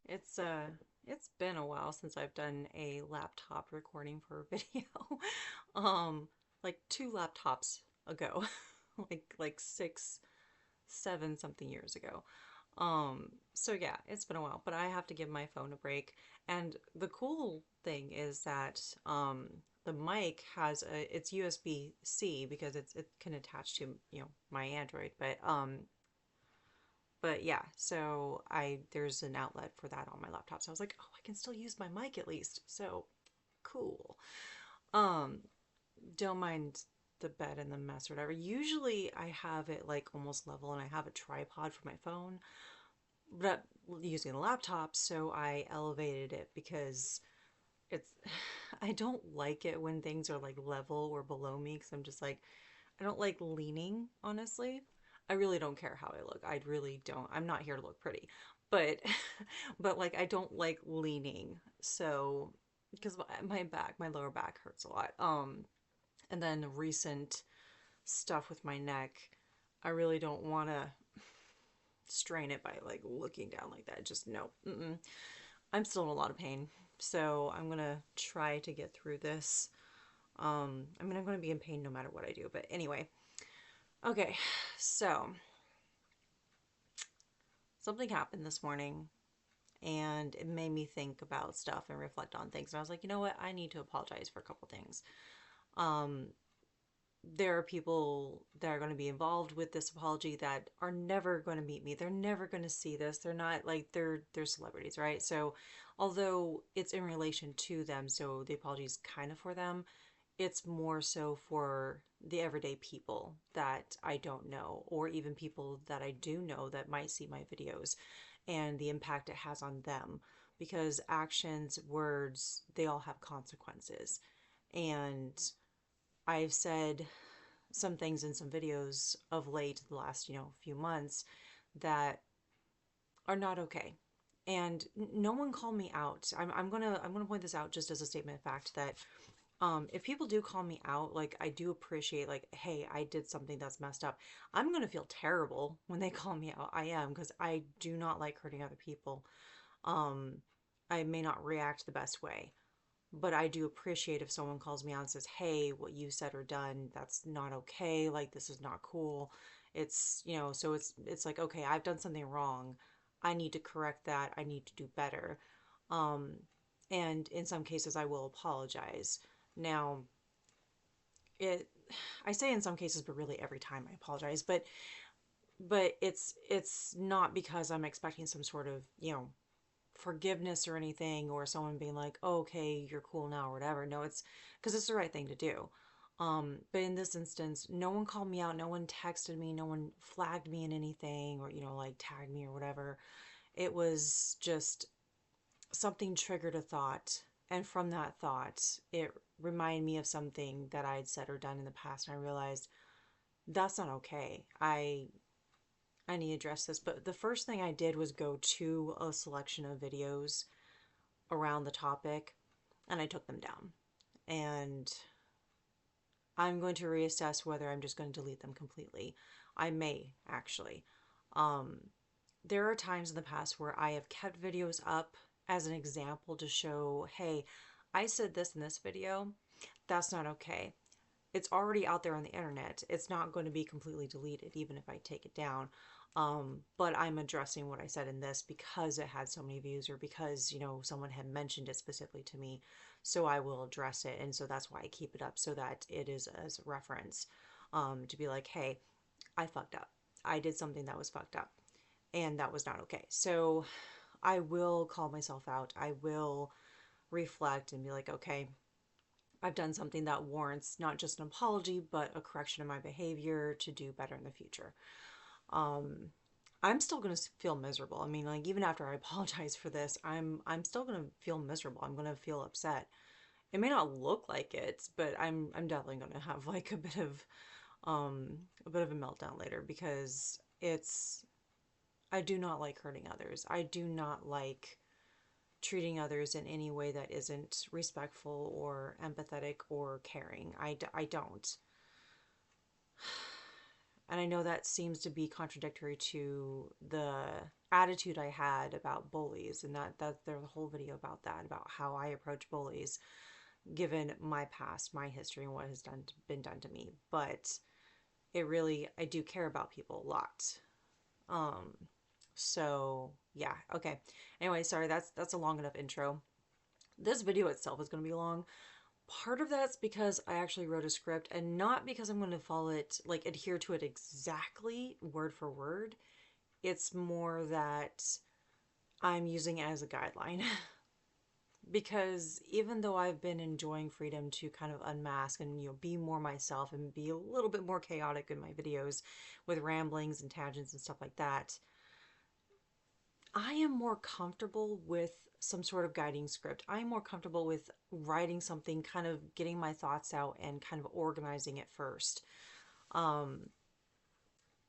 It's been a while since I've done a laptop recording for a video. Um, like two laptops ago. like 6, 7 something years ago. So yeah, it's been a while, but I have to give my phone a break. And the cool thing is that the mic has it's USB-C because it can attach to, my Android, but yeah, so I there's an outlet for that on my laptop. So I was like, oh, I can still use my mic at least. So cool. Um, don't mind the bed and the mess or whatever. Usually I have it like almost level and I have a tripod for my phone, but using the laptop, so I elevated it because it's I don't like it when things are like level or below me because I'm just like I don't like leaning, honestly. I really don't care how I look. I really don't. I'm not here to look pretty. But but like I don't like leaning. So because my back, my lower back hurts a lot. And then recent stuff with my neck, I really don't want to strain it by like looking down like that. Just no. Mm-mm. I'm still in a lot of pain. So I'm going to try to get through this. I mean, I'm going to be in pain no matter what I do. But anyway, okay. So something happened this morning and it made me think about stuff and reflect on things. And I was like, you know what? I need to apologize for a couple things. Um, there are people that are going to be involved with this apology that are never going to meet me. They're never going to see this. They're not like they're celebrities, right? So although it's in relation to them, so the apology is kind of for them, it's more so for the everyday people that I don't know, or even people that I do know that might see my videos and the impact it has on them. Because actions, words, they all have consequences. And I've said some things in some videos of late, the last, few months, that are not okay. And no one called me out. I'm gonna point this out just as a statement of fact that if people do call me out, like I do appreciate like, hey, I did something that's messed up. I'm gonna feel terrible when they call me out. I am because I do not like hurting other people. Um, I may not react the best way, but I do appreciate if someone calls me out and says, hey, what you said or done, that's not okay. Like this is not cool. It's, so it's like, okay, I've done something wrong. I need to correct that. I need to do better. Um, and in some cases I will apologize. Now, it I say in some cases, but really every time I apologize. But it's not because I'm expecting some sort of, forgiveness or anything, or someone being like, oh, okay, you're cool now or whatever. No, it's because it's the right thing to do. But in this instance, no one called me out, no one texted me, no one flagged me in anything, or like tagged me or whatever. It was just something triggered a thought, and from that thought, it reminded me of something that I had said or done in the past, and I realized that's not okay. I need to address this. But the first thing I did was go to a selection of videos around the topic and I took them down. And I'm going to reassess whether I'm just going to delete them completely. I may actually. Um, there are times in the past where I have kept videos up as an example to show, hey, I said this in this video. That's not okay. It's already out there on the internet. It's not going to be completely deleted, even if I take it down. But I'm addressing what I said in this because it had so many views or because, someone had mentioned it specifically to me. So I will address it. And so that's why I keep it up so that it is as a reference to be like, hey, I fucked up. I did something that was fucked up and that was not okay. So I will call myself out. I will reflect and be like, okay, I've done something that warrants not just an apology, but a correction of my behavior to do better in the future. Um, I'm still gonna feel miserable. I mean, like even after I apologize for this, I'm still gonna feel miserable. I'm gonna feel upset. It may not look like it, but I'm definitely gonna have like a bit of a meltdown later because I do not like hurting others. I do not like treating others in any way that isn't respectful or empathetic or caring. I don't. And I know that seems to be contradictory to the attitude I had about bullies, and that there's a whole video about that, about how I approach bullies given my past, my history, and what has been done to me. But it really, I do care about people a lot. Um, so yeah, okay. Anyway, sorry, that's a long enough intro. This video itself is going to be long. Part of that's because I actually wrote a script, and not because I'm going to follow it, like adhere to it exactly word for word. It's more that I'm using it as a guideline. Because even though I've been enjoying freedom to kind of unmask and, be more myself and be a little bit more chaotic in my videos with ramblings and tangents and stuff like that, I am more comfortable with some sort of guiding script. I'm more comfortable with writing something, kind of getting my thoughts out and kind of organizing it first. Um,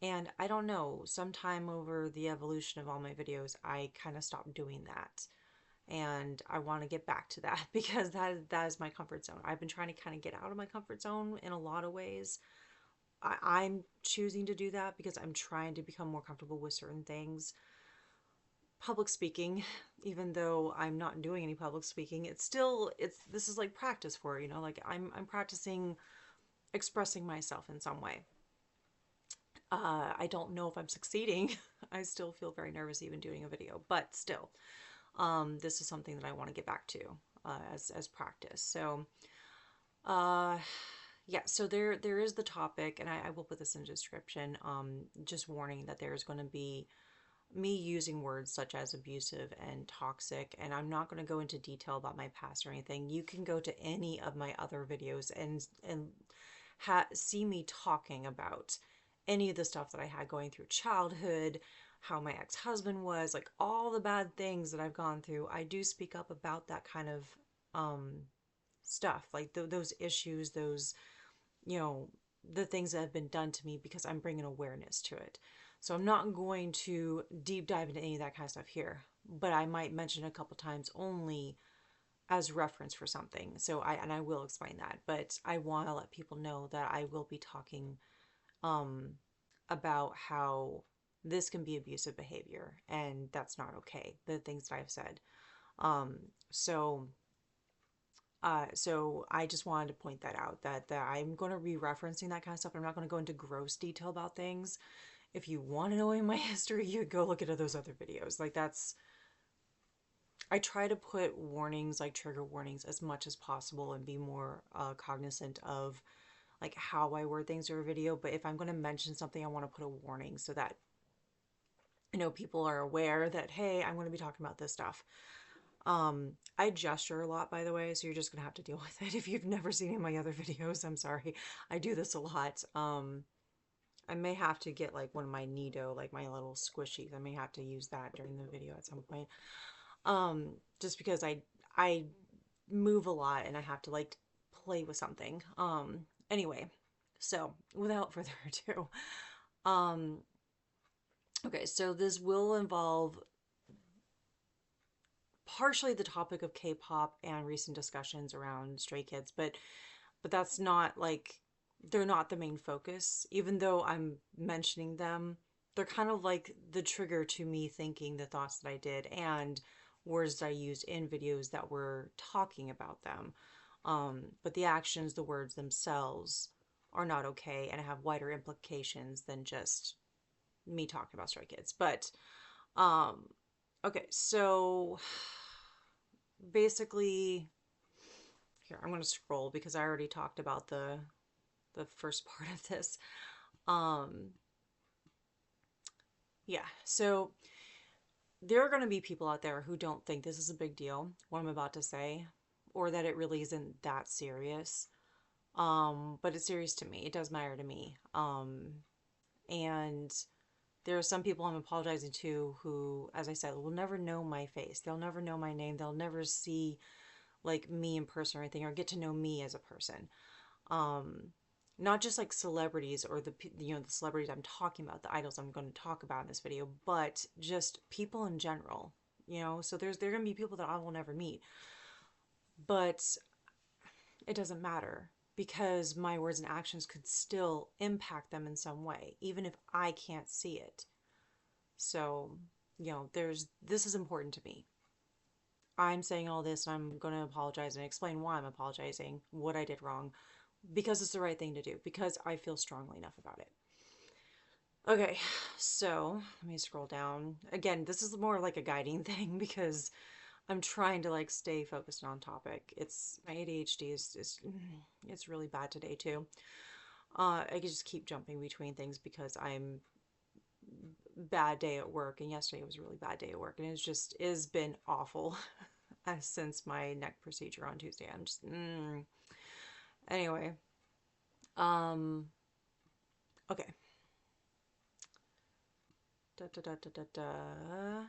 and I don't know, sometime over the evolution of all my videos, I kind of stopped doing that. And I want to get back to that because that is my comfort zone. I've been trying to kind of get out of my comfort zone in a lot of ways. I'm choosing to do that because I'm trying to become more comfortable with certain things. Public speaking, even though I'm not doing any public speaking, it's this is like practice for it, like I'm practicing expressing myself in some way. I don't know if I'm succeeding. I still feel very nervous even doing a video, but still, this is something that I want to get back to as practice. So, uh, yeah. So there is the topic, and I will put this in the description. Just warning that there's going to be me using words such as abusive and toxic, and I'm not going to go into detail about my past or anything. You can go to any of my other videos and see me talking about any of the stuff that I had going through childhood, how my ex-husband was, like all the bad things that I've gone through. I do speak up about that kind of um, stuff, like those issues, those, you know, the things that have been done to me because I'm bringing awareness to it. So I'm not going to deep dive into any of that kind of stuff here, but I might mention a couple times only as reference for something. So I will explain that, but I want to let people know that I will be talking um, about how this can be abusive behavior and that's not okay. The things that I've said. Um, so, so I just wanted to point that out that I'm going to be referencing that kind of stuff. I'm not going to go into gross detail about things. If you want to know my history, you go look at those other videos. Like that's, I try to put warnings, like trigger warnings, as much as possible and be more cognizant of like how I word things in a video. But if I'm going to mention something, I want to put a warning so that people are aware that, hey, I'm going to be talking about this stuff. I gesture a lot, by the way, so you're just gonna have to deal with it. If you've never seen any of my other videos, I'm sorry. I do this a lot. I may have to get like one of my Nido, like my little squishies. I may have to use that during the video at some point. Just because I move a lot and I have to like play with something. Anyway, so without further ado, um, okay, so this will involve partially the topic of K-pop and recent discussions around Stray Kids, but that's not like they're not the main focus. Even though I'm mentioning them, they're kind of like the trigger to me thinking the thoughts that I did and words that I used in videos that were talking about them. But the actions, the words themselves are not okay and have wider implications than just me talking about Stray Kids. But um, okay, so basically, here I'm going to scroll because I already talked about the first part of this. Um, yeah, so there are going to be people out there who don't think this is a big deal, what I'm about to say, or that it really isn't that serious. But it's serious to me. It does matter to me. And there are some people I'm apologizing to who, as I said, will never know my face. They'll never know my name. They'll never see like me in person or anything or get to know me as a person. Um, Not just like celebrities or the celebrities I'm talking about, the idols I'm going to talk about in this video, but just people in general. So there are going to be people that I will never meet, but it doesn't matter because my words and actions could still impact them in some way, even if I can't see it. So, this is important to me. I'm saying all this and I'm going to apologize and explain why I'm apologizing, what I did wrong, because it's the right thing to do, because I feel strongly enough about it. Okay, so let me scroll down. Again, this is more like a guiding thing because I'm trying to like stay focused on topic. It's my ADHD is it's really bad today too. I just keep jumping between things because I'm bad day at work, and yesterday was a really bad day at work, and it's been awful since my neck procedure on Tuesday. I'm just anyway. Um, okay. Da, da, da, da, da, da.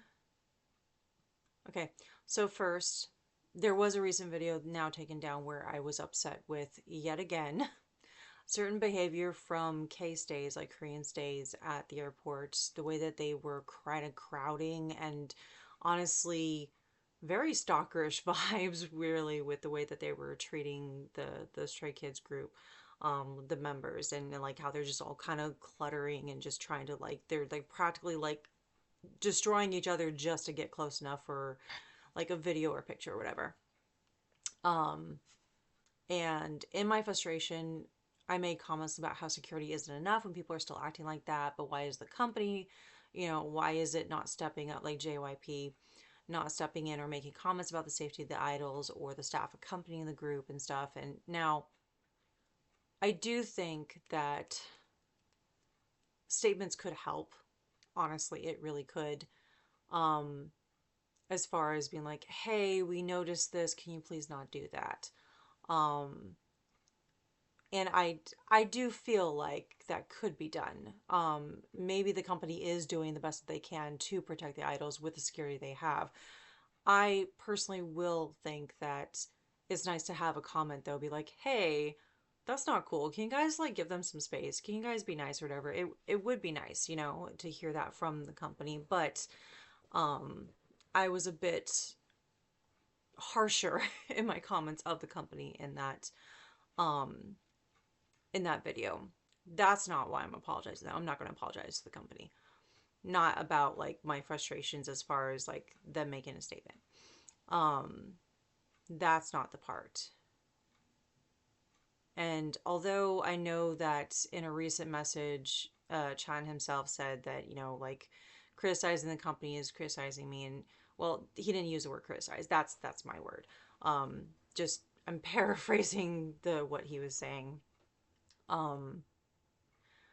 Okay, so first, there was a recent video now taken down where I was upset with, yet again, certain behavior from K stays, like Korean stays at the airport, the way that they were kind of crowding and honestly very stalkerish vibes, really, with the way that they were treating the Stray Kids group, the members, and like how they're just all kind of cluttering and just trying to like they're like practically like destroying each other just to get close enough for like a video or picture or whatever. Um, and in my frustration, I made comments about how security isn't enough when people are still acting like that. But why is the company, why is it not stepping up, like JYP, not stepping in or making comments about the safety of the idols or the staff accompanying the group and stuff? And now I do think that statements could help. Honestly, it really could. Um, as far as being like, hey, we noticed this. Can you please not do that? Um, and I do feel like that could be done. Maybe the company is doing the best that they can to protect the idols with the security they have. I personally will think that it's nice to have a comment though, be like, hey, that's not cool. Can you guys like give them some space? Can you guys be nice or whatever? It would be nice, to hear that from the company. But um I was a bit harsher in my comments of the company um in that video. That's not why I'm apologizing. I'm not going to apologize to the company. Not about like my frustrations as far as like them making a statement. Um that's not the part. And although I know that in a recent message, Chan himself said that, like criticizing the company is criticizing me. And well, he didn't use the word criticize. That's my word. Just I'm paraphrasing the what he was saying. Um,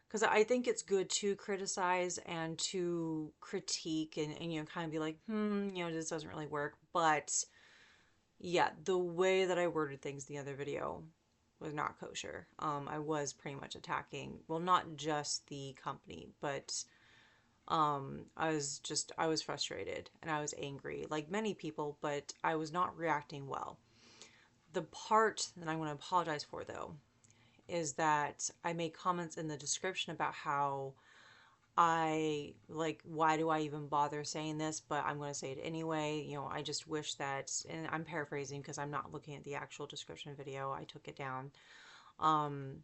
because I think it's good to criticize and to critique and kind of be like, this doesn't really work. But yeah, the way that I worded things in the other video was not kosher. I was pretty much attacking, well, not just the company, but I was frustrated and I was angry, like many people, but I was not reacting well. The part that I want to apologize for, though, is that I made comments in the description about how I like, why do I even bother saying this? But I'm going to say it anyway. I just wish that, and I'm paraphrasing because I'm not looking at the actual description video, I took it down. Um,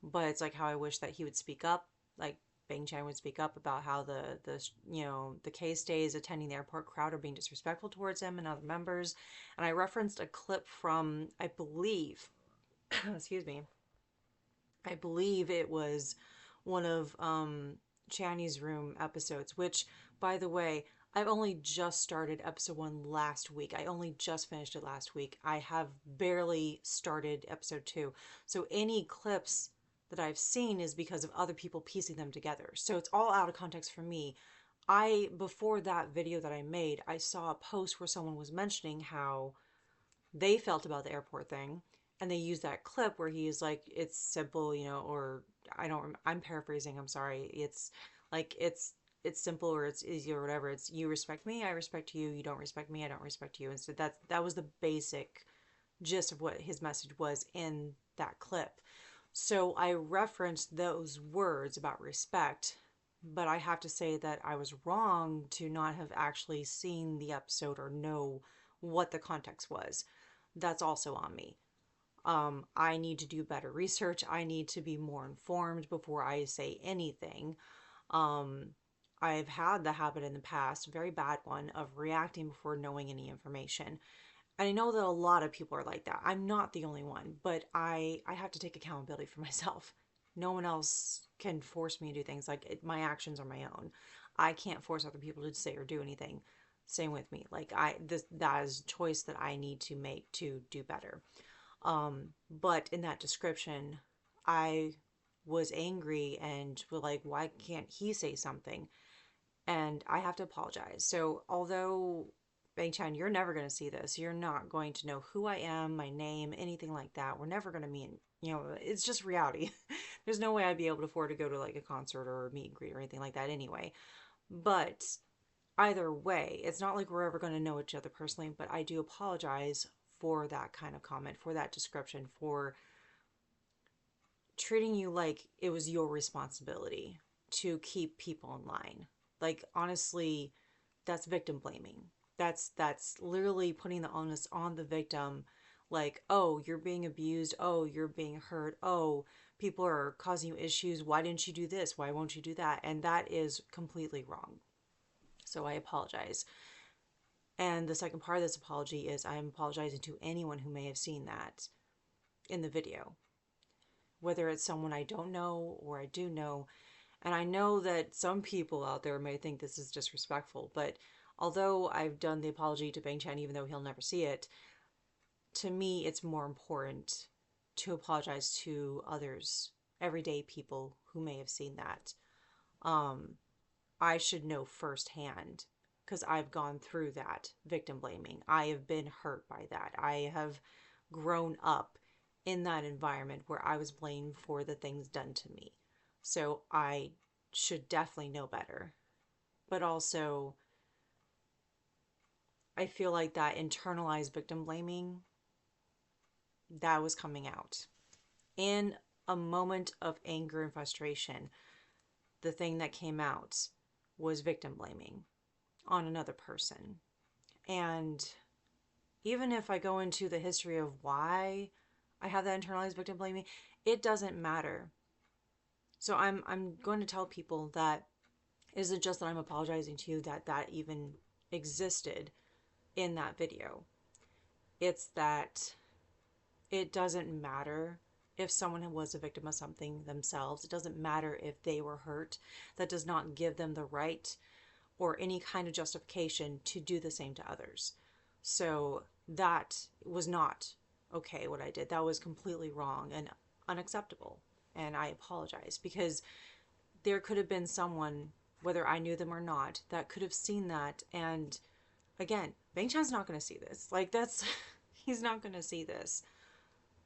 but it's like how I wish that he would speak up, like Bang Chan would speak up about how the K stays attending the airport crowd are being disrespectful towards him and other members. And I referenced a clip from, I believe, excuse me, I believe it was one of Channy's Room episodes, which, by the way, I've only just started episode one last week. I only just finished it last week. I have barely started episode two. So any clips that I've seen is because of other people piecing them together. So it's all out of context for me. Before that video that I made, I saw a post where someone was mentioning how they felt about the airport thing, and they used that clip where he's like, it's simple, or I'm paraphrasing, I'm sorry, it's like it's simple or it's easy or whatever. It's you respect me, I respect you, you don't respect me, I don't respect you. And so that was the basic gist of what his message was in that clip. So I referenced those words about respect, but I have to say that I was wrong to not have actually seen the episode or know what the context was. That's also on me. I need to do better research. I need to be more informed before I say anything. Um, I've had the habit in the past, a very bad one, of reacting before knowing any information. And I know that a lot of people are like that. I'm not the only one, but I have to take accountability for myself. No one else can force me to do things. Like my actions are my own. I can't force other people to say or do anything. Same with me. Like that is a choice that I need to make to do better. But in that description, I was angry and was like, why can't he say something? And I have to apologize. So, although Bang Chan, you're never going to see this, you're not going to know who I am, my name, anything like that. We're never going to meet, it's just reality. There's no way I'd be able to afford to go to like a concert or a meet and greet or anything like that anyway. But either way, it's not like we're ever going to know each other personally, but I do apologize for that kind of comment, for that description, for treating you like it was your responsibility to keep people in line. Like honestly, that's victim blaming. That's literally putting the onus on the victim, like, oh, you're being abused, oh, you're being hurt, oh, people are causing you issues, why didn't you do this, why won't you do that? And that is completely wrong. So I apologize. And the second part of this apology is I'm apologizing to anyone who may have seen that in the video, whether it's someone I don't know or I do know. And I know that some people out there may think this is disrespectful, but although I've done the apology to Bang Chan, even though he'll never see it, to me it's more important to apologize to others, everyday people who may have seen that. Um, I should know firsthand because I've gone through that victim blaming. I have been hurt by that. I have grown up in that environment where I was blamed for the things done to me. So I should definitely know better. But also, I feel like that internalized victim blaming, that was coming out. In a moment of anger and frustration, the thing that came out was victim blaming on another person. And even if I go into the history of why I have that internalized victim blaming, it doesn't matter. So I'm going to tell people that it isn't just that I'm apologizing to you that even existed in that video. It's that it doesn't matter if someone was a victim of something themselves. It doesn't matter if they were hurt. That does not give them the right or any kind of justification to do the same to others. So that was not okay what I did. That was completely wrong and unacceptable. And I apologize because there could have been someone, whether I knew them or not, that could have seen that. And again, Bang Chan's not going to see this. Like, that's, he's not going to see this.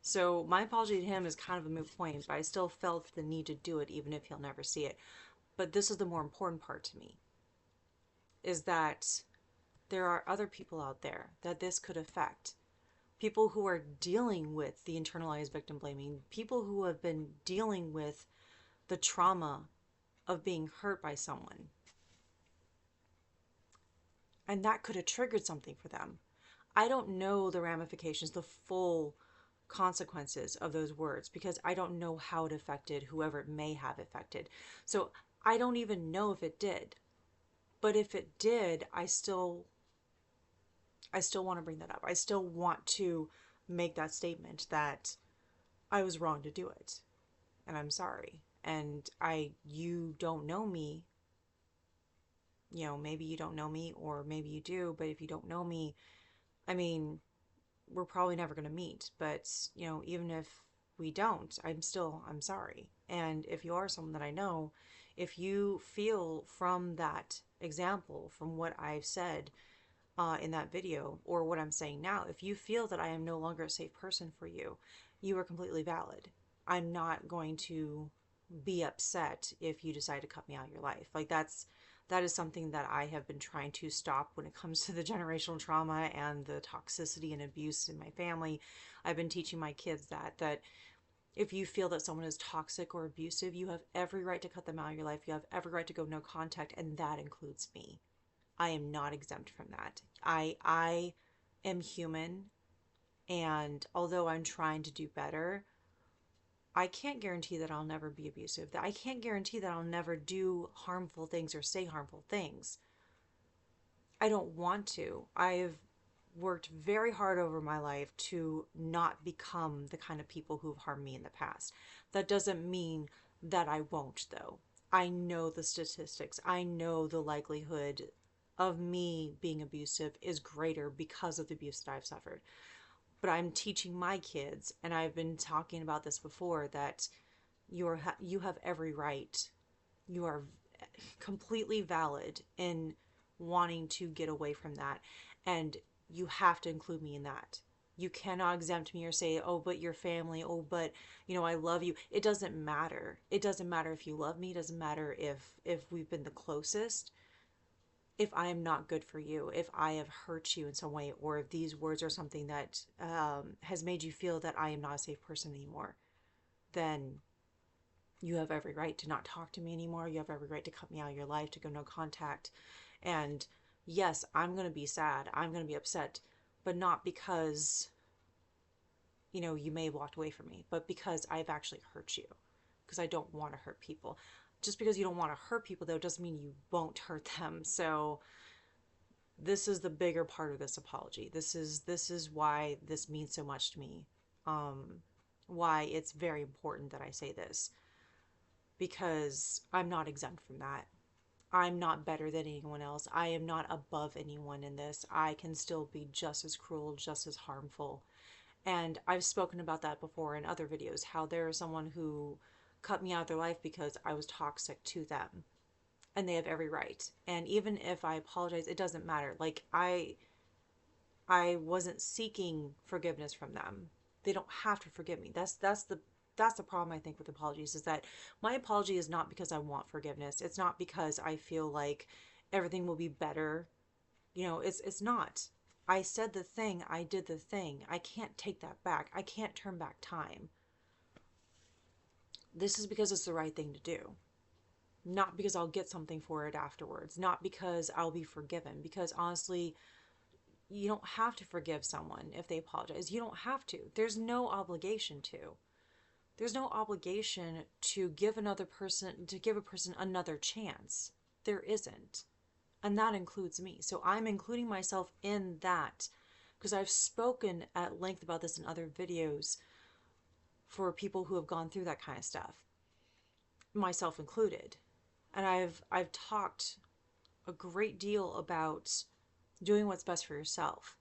So my apology to him is kind of a moot point, but I still felt the need to do it even if he'll never see it. But this is the more important part to me, is that there are other people out there that this could affect. People who are dealing with the internalized victim blaming, people who have been dealing with the trauma of being hurt by someone. And that could have triggered something for them. I don't know the ramifications, the full consequences of those words, because I don't know how it affected whoever it may have affected. So I don't even know if it did. But if it did, I still want to bring that up. I still want to make that statement that I was wrong to do it. And I'm sorry. And you don't know me. Maybe you don't know me, or maybe you do, but if you don't know me, I mean, we're probably never going to meet. But, even if we don't, I'm sorry. And if you are someone that I know, if you feel from that example, from what I've said in that video, or what I'm saying now, if you feel that I am no longer a safe person for you, you are completely valid. I'm not going to be upset if you decide to cut me out of your life. Like that is something that I have been trying to stop when it comes to the generational trauma and the toxicity and abuse in my family. I've been teaching my kids that if you feel that someone is toxic or abusive, you have every right to cut them out of your life. You have every right to go no contact, and that includes me. I am not exempt from that. I am human, and although I'm trying to do better, I can't guarantee that I'll never be abusive. That I can't guarantee that I'll never do harmful things or say harmful things. I don't want to. I've worked very hard over my life to not become the kind of people who've harmed me in the past. That doesn't mean that I won't, though. I know the statistics. I know the likelihood of me being abusive is greater because of the abuse that I've suffered. But I'm teaching my kids, and I've been talking about this before, that you have every right. You are completely valid in wanting to get away from that, and you have to include me in that. You cannot exempt me or say, oh, but your family, oh, but I love you. It doesn't matter. It doesn't matter if you love me. It doesn't matter if we've been the closest. If I am not good for you, if I have hurt you in some way, or if these words are something that has made you feel that I am not a safe person anymore, then you have every right to not talk to me anymore. You have every right to cut me out of your life, to go no contact. And yes, I'm going to be sad. I'm going to be upset, but not because, you may have walked away from me, but because I've actually hurt you. Because I don't want to hurt people. Just because you don't want to hurt people, though, doesn't mean you won't hurt them. So this is the bigger part of this apology. This is why this means so much to me. Why it's very important that I say this, because I'm not exempt from that. I'm not better than anyone else. I am not above anyone in this. I can still be just as cruel, just as harmful. And I've spoken about that before in other videos, how there is someone who cut me out of their life because I was toxic to them. And they have every right. And even if I apologize, it doesn't matter. Like I wasn't seeking forgiveness from them. They don't have to forgive me. That's the problem, I think, with apologies, is that my apology is not because I want forgiveness. It's not because I feel like everything will be better. It's not. I said the thing, I did the thing. I can't take that back. I can't turn back time. This is because it's the right thing to do. Not because I'll get something for it afterwards. Not because I'll be forgiven. Because honestly, you don't have to forgive someone if they apologize. You don't have to. There's no obligation to. There's no obligation to give a person another chance. There isn't. And that includes me. So I'm including myself in that, because I've spoken at length about this in other videos for people who have gone through that kind of stuff, myself included. And I've talked a great deal about doing what's best for yourself.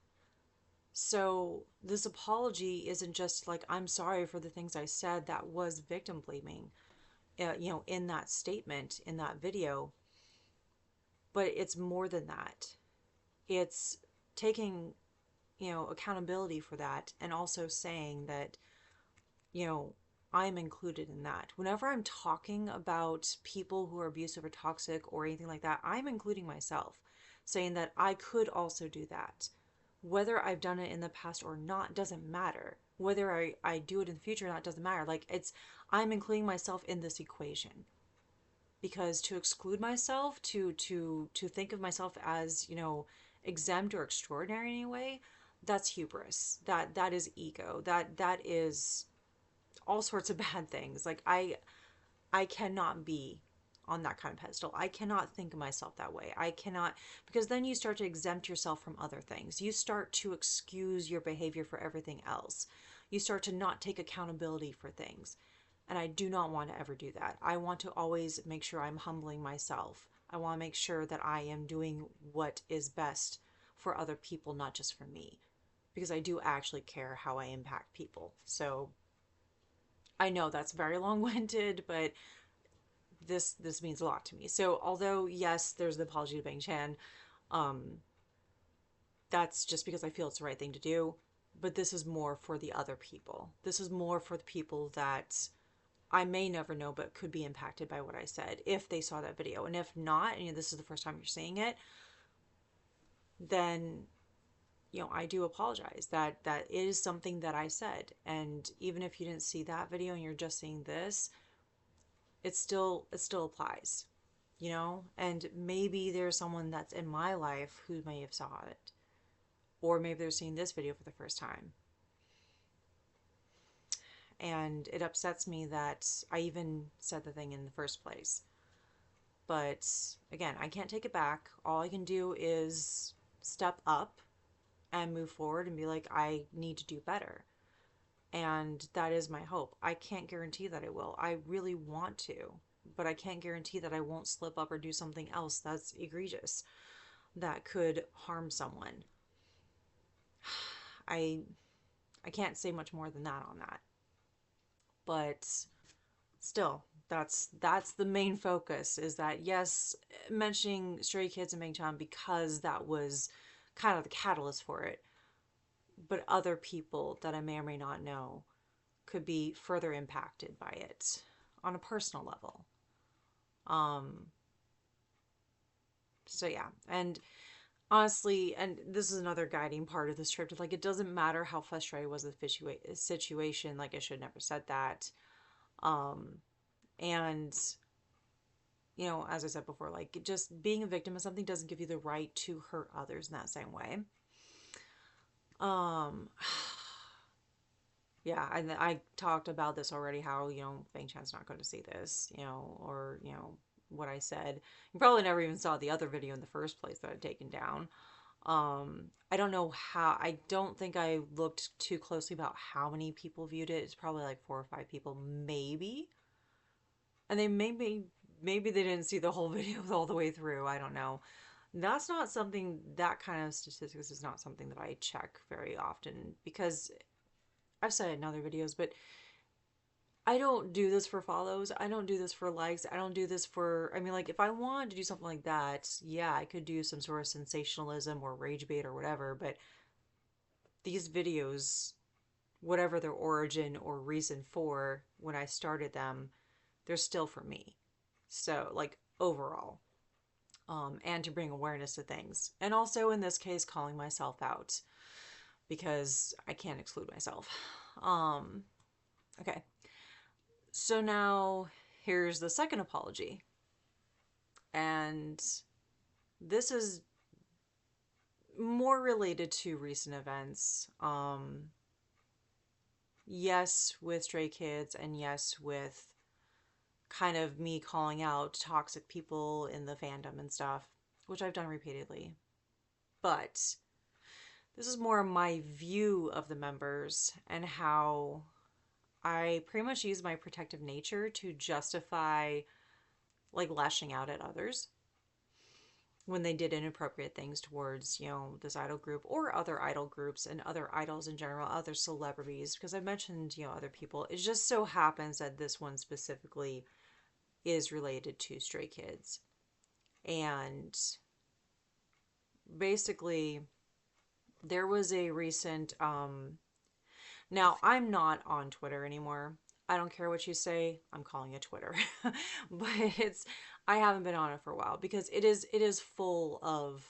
So this apology isn't just like, I'm sorry for the things I said that was victim blaming, in that statement, in that video. But it's more than that. It's taking, accountability for that, and also saying that, I'm included in that. Whenever I'm talking about people who are abusive or toxic or anything like that, I'm including myself, saying that I could also do that. Whether I've done it in the past or not doesn't matter. Whether I do it in the future or not doesn't matter. Like, I'm including myself in this equation. Because to exclude myself, to think of myself as, exempt or extraordinary in any way, that's hubris. That is ego. That is all sorts of bad things. Like, I cannot be on that kind of pedestal. I cannot think of myself that way. I cannot, because then you start to exempt yourself from other things. You start to excuse your behavior for everything else. You start to not take accountability for things. And I do not want to ever do that. I want to always make sure I'm humbling myself. I want to make sure that I am doing what is best for other people, not just for me. Because I do actually care how I impact people. So I know that's very long-winded, but this means a lot to me. So although, yes, there's the apology to Bang Chan, that's just because I feel it's the right thing to do. But this is more for the other people. This is more for the people that I may never know but could be impacted by what I said if they saw that video. And if not, and this is the first time you're seeing it, then I do apologize. That is something that I said. And even if you didn't see that video and you're just seeing this, it still applies. And maybe there's someone that's in my life who may have saw it, or maybe they're seeing this video for the first time. And it upsets me that I even said the thing in the first place. But again, I can't take it back. All I can do is step up and move forward and be like, I need to do better. And that is my hope. I can't guarantee that I will. I really want to, but I can't guarantee that I won't slip up or do something else that's egregious that could harm someone. I I can't say much more than that on that. But still, that's the main focus, is that yes, mentioning Stray Kids and Bangtan because that was kind of the catalyst for it, but other people that I may or may not know could be further impacted by it on a personal level. Um, so yeah, and honestly, and this is another guiding part of the script. Like, it doesn't matter how frustrated was the situation. Like, I should never said that. Um, and as I said before, like, just being a victim of something doesn't give you the right to hurt others in that same way. Um, yeah, and I talked about this already. How Feng Chan's not going to see this, or what I said. You probably never even saw the other video in the first place that I'd taken down. I don't know how. I don't think I looked too closely about how many people viewed it. It's probably like 4 or 5 people, maybe. And they maybe they didn't see the whole video all the way through. I don't know. That's not something, that kind of statistics is not something that I check very often, because I've said it in other videos, but I don't do this for follows. I don't do this for likes. I don't do this for, I mean, like, if I wanted to do something like that, yeah, I could do some sort of sensationalism or rage bait or whatever, but these videos, whatever their origin or reason for when I started them, they're still for me. So, like, overall, and to bring awareness to things. And also, in this case, calling myself out, because I can't exclude myself. Um, okay. So now here's the second apology. And this is more related to recent events. Yes, with Stray Kids, and yes, with kind of me calling out toxic people in the fandom and stuff, which I've done repeatedly. But this is more my view of the members and how I pretty much use my protective nature to justify, like, lashing out at others when they did inappropriate things towards, this idol group or other idol groups and other idols in general, other celebrities, because I mentioned, other people. It just so happens that this one specifically is related to Stray Kids. And basically, there was a recent, now I'm not on Twitter anymore. I don't care what you say, I'm calling it Twitter. But I haven't been on it for a while, because it is full of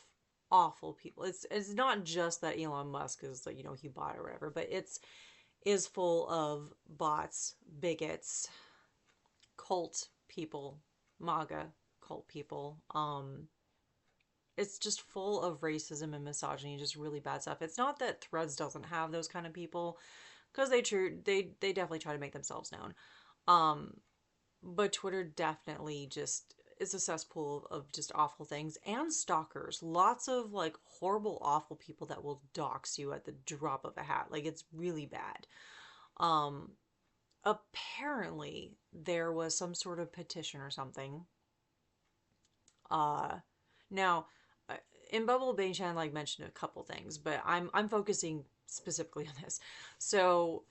awful people. It's not just that Elon Musk is, like, he bought or whatever, but it's is full of bots, bigots, cult people, MAGA cult people. It's just full of racism and misogyny, just really bad stuff. It's not that Threads doesn't have those kind of people, because they definitely try to make themselves known. Um, but Twitter definitely just is a cesspool of just awful things, and stalkers. Lots of, like, horrible, awful people that will dox you at the drop of a hat. Like, it's really bad. Um, Apparently there was some sort of petition or something. Uh, Now, uh, in Bubble Banchan, like, mentioned a couple things, but I'm focusing specifically on this. So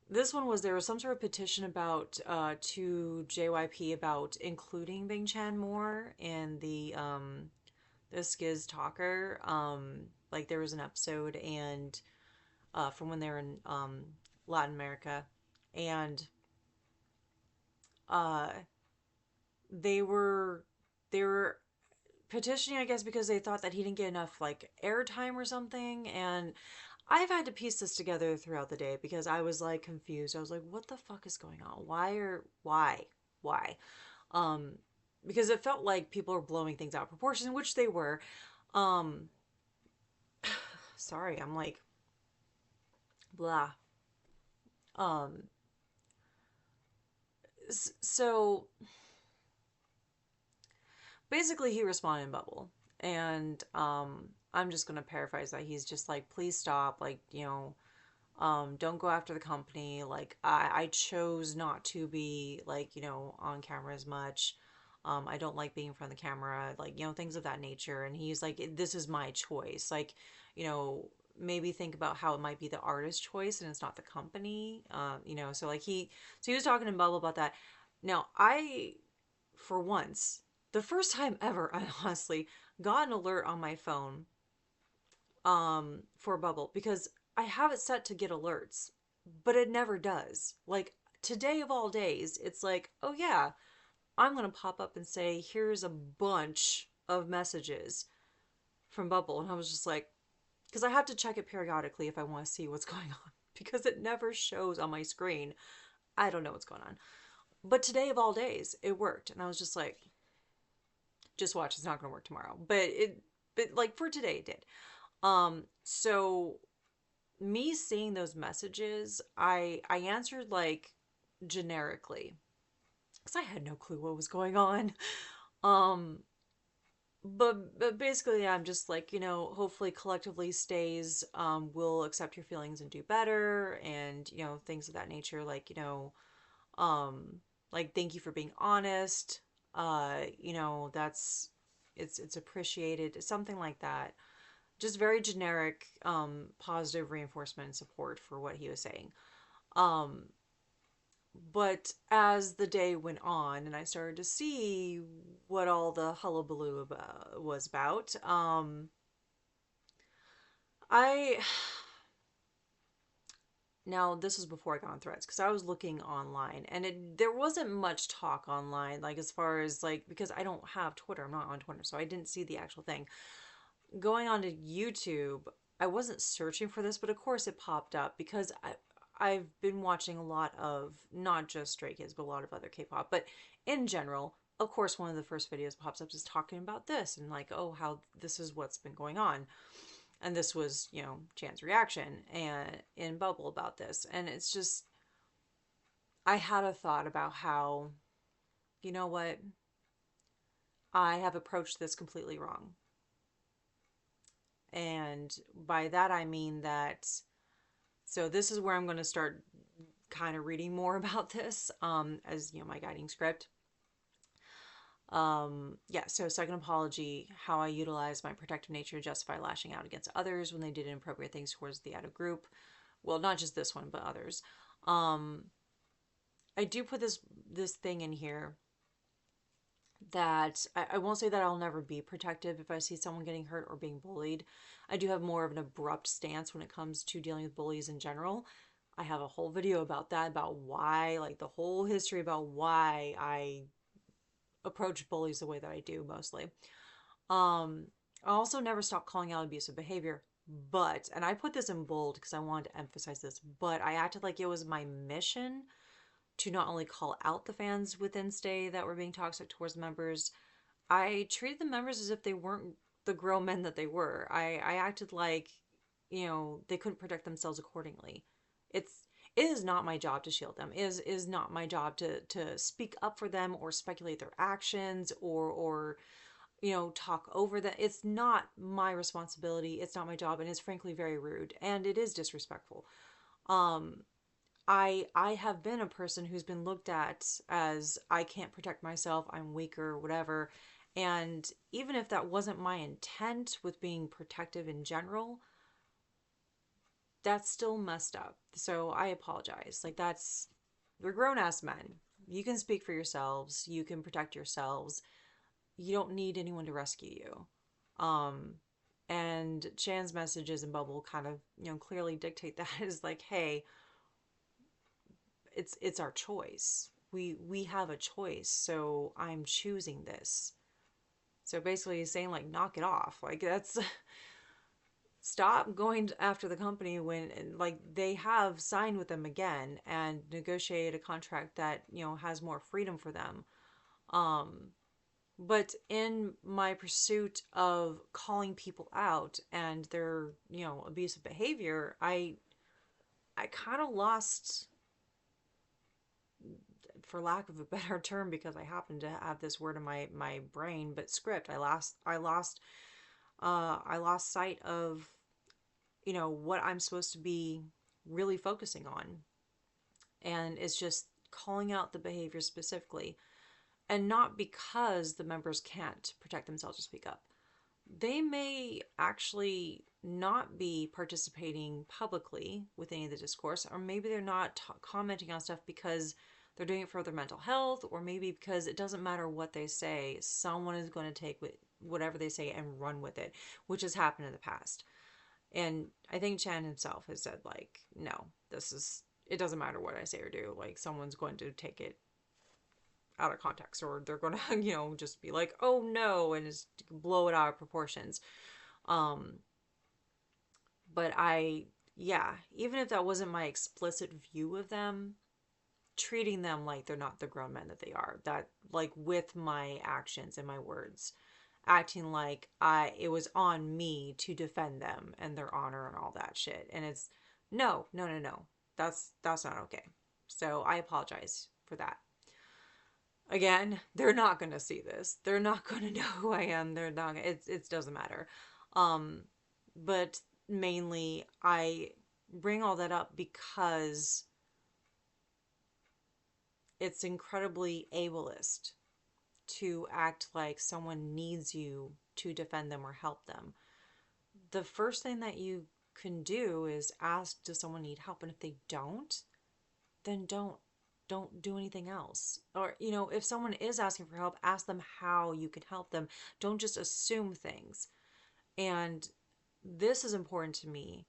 this one was, there was some sort of petition about to JYP about including Bing Chan more in the Skiz Talker. Like, there was an episode, and from when they were in Latin America, and uh they were they were petitioning, I guess, because they thought that he didn't get enough, like, airtime or something. And I've had to piece this together throughout the day, because I was, like, confused. I was like, what the fuck is going on? Why? Um, because it felt like people were blowing things out of proportion, which they were. Um, Sorry, I'm like, blah. Um, So basically, he responded in Bubble, and I'm just gonna paraphrase that. He's just like, please stop, like, don't go after the company. Like, I chose not to be, like, on camera as much. I don't like being in front of the camera, like, things of that nature. And he's like, this is my choice. Like, you know, maybe think about how it might be the artist's choice and it's not the company. So like so he was talking in Bubble about that. Now, for once, the first time ever, I honestly got an alert on my phone for Bubble because I have it set to get alerts, but it never does. Like today of all days, it's like, oh yeah, I'm gonna pop up and say, here's a bunch of messages from Bubble, and I was just like, because I have to check it periodically if I want to see what's going on because it never shows on my screen. I don't know what's going on. But today of all days, it worked, and I was just like, just watch, it's not gonna work tomorrow. But like for today, it did. So me seeing those messages, I answered like generically because I had no clue what was going on. Um, but basically, I'm just like, hopefully collectively stays will accept your feelings and do better, and things of that nature. Like thank you for being honest. That's it's appreciated, something like that. Just very generic, positive reinforcement and support for what he was saying. Um, but as the day went on and I started to see what all the hullabaloo was about, I now this was before I got on Threads because I was looking online and there wasn't much talk online, like as far as like because I don't have Twitter, I'm not on Twitter, so I didn't see the actual thing. Going on to YouTube, I wasn't searching for this, but of course it popped up because I've been watching a lot of not just Stray Kids, but a lot of other K-pop. But in general, of course, one of the first videos pops up is talking about this and like, oh, how this is what's been going on. And this was, Chan's reaction and in Bubble about this. And it's just, I had a thought about how, you know what, I have approached this completely wrong. And by that, I mean that, so this is where I'm going to start kind of reading more about this as, my guiding script. Yeah, so second apology, how I utilize my protective nature to justify lashing out against others when they did inappropriate things towards the outer group. Well, not just this one, but others. Um, I do put this thing in here that I won't say that I'll never be protective if I see someone getting hurt or being bullied. I do have more of an abrupt stance when it comes to dealing with bullies in general. I have a whole video about that, about why, like the whole history about why I approach bullies the way that I do mostly. I also never stop calling out abusive behavior, but, and I put this in bold because I wanted to emphasize this, but I acted like it was my mission to not only call out the fans within Stay that were being toxic towards members, I treated the members as if they weren't the grown men that they were. I acted like, they couldn't protect themselves accordingly. It's it is not my job to shield them. It is not my job to speak up for them or speculate their actions or talk over them. It's not my responsibility. It's not my job, and it's frankly very rude and it is disrespectful. Um, I have been a person who's been looked at as I can't protect myself, I'm weaker, whatever. And even if that wasn't my intent with being protective in general, that's still messed up. So I apologize. Like that's we're grown ass men. You can speak for yourselves, you can protect yourselves. You don't need anyone to rescue you. Um and Chan's messages in Bubble kind of, clearly dictate that is like, hey, it's our choice. We have a choice, so I'm choosing this. So basically he's saying like knock it off. Like that's stop going after the company when like they have signed with them again and negotiated a contract that, has more freedom for them. Um but in my pursuit of calling people out and their, abusive behavior, I kind of lost for lack of a better term, because I happen to have this word in my brain, but script. I lost sight of, what I'm supposed to be really focusing on. And it's just calling out the behavior specifically. And not because the members can't protect themselves or speak up. They may actually not be participating publicly with any of the discourse, or maybe they're not commenting on stuff because they're doing it for their mental health, or maybe because it doesn't matter what they say, someone is going to take whatever they say and run with it, which has happened in the past. And I think Chan himself has said, like, no, it doesn't matter what I say or do. Like, someone's going to take it out of context, or they're going to, just be like, oh no, and just blow it out of proportions. Um, but yeah, even if that wasn't my explicit view of them, treating them like they're not the grown men that they are, that, like, with my actions and my words, acting like it was on me to defend them and their honor and all that shit. And it's no, no, no, no. That's not okay. So I apologize for that. Again, they're not going to see this. They're not going to know who I am. They're not. It doesn't matter. Um, but mainly, I bring all that up because it's incredibly ableist to act like someone needs you to defend them or help them. The first thing that you can do is ask, does someone need help? And if they don't, then don't do anything else. Or, if someone is asking for help, ask them how you can help them. Don't just assume things. And this is important to me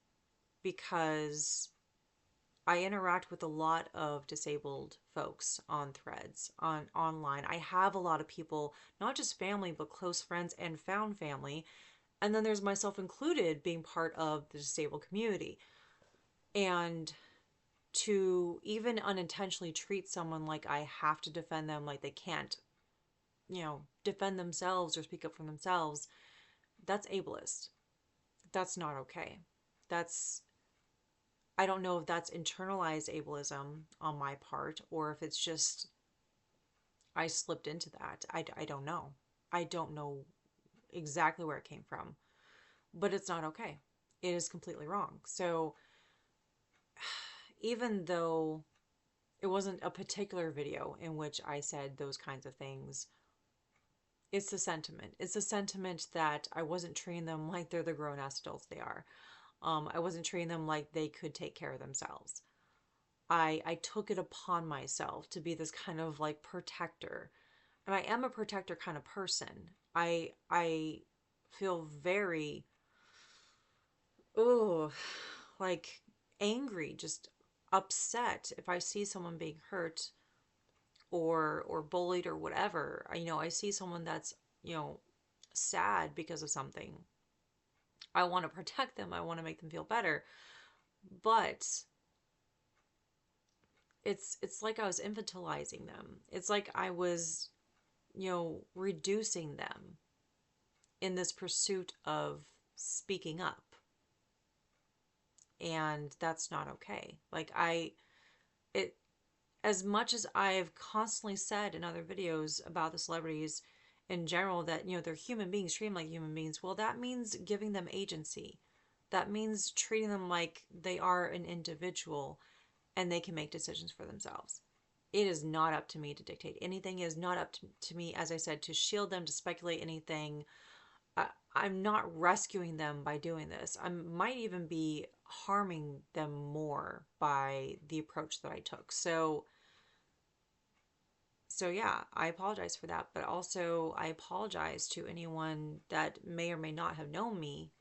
because I interact with a lot of disabled folks on threads, on online. I have a lot of people, not just family, but close friends and found family. And then there's myself included being part of the disabled community. And to even unintentionally treat someone like I have to defend them, like they can't, defend themselves or speak up for themselves, that's ableist. That's not okay. That's, I don't know if that's internalized ableism on my part, or if it's just I slipped into that. I don't know. I don't know exactly where it came from, but it's not okay. It is completely wrong. So even though it wasn't a particular video in which I said those kinds of things, it's the sentiment. It's the sentiment that I wasn't treating them like they're the grown-ass adults they are. I wasn't treating them like they could take care of themselves. I took it upon myself to be this kind of like protector. And I am a protector kind of person. I feel very, oh, like angry, just upset if I see someone being hurt or bullied or whatever. I see someone that's, sad because of something. I want to protect them. I want to make them feel better. But it's like I was infantilizing them. It's like I was, reducing them in this pursuit of speaking up. And that's not okay. Like it, as much as I've constantly said in other videos about the celebrities in general that, they're human beings, treat them like human beings, well, that means giving them agency. That means treating them like they are an individual and they can make decisions for themselves. It is not up to me to dictate anything. It is not up to me, as I said, to shield them, to speculate anything. I'm not rescuing them by doing this. I might even be harming them more by the approach that I took. So yeah, I apologize for that, but also I apologize to anyone that may or may not have known me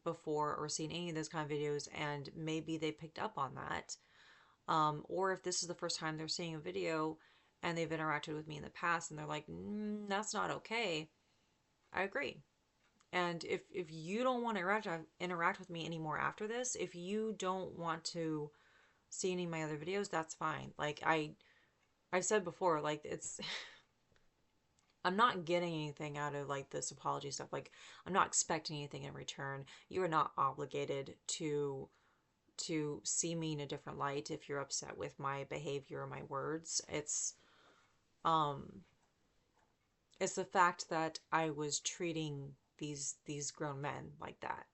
before or seen any of those kind of videos, and maybe they picked up on that. Or if this is the first time they're seeing a video and they've interacted with me in the past and they're like, that's not okay. I agree. And if you don't want to interact with me anymore after this, if you don't want to see any of my other videos, that's fine. Like I've said before, like it's I'm not getting anything out of like this apology stuff. Like I'm not expecting anything in return. You are not obligated to to see me in a different light if you're upset with my behavior or my words. Um it's the fact that I was treating these grown men like that.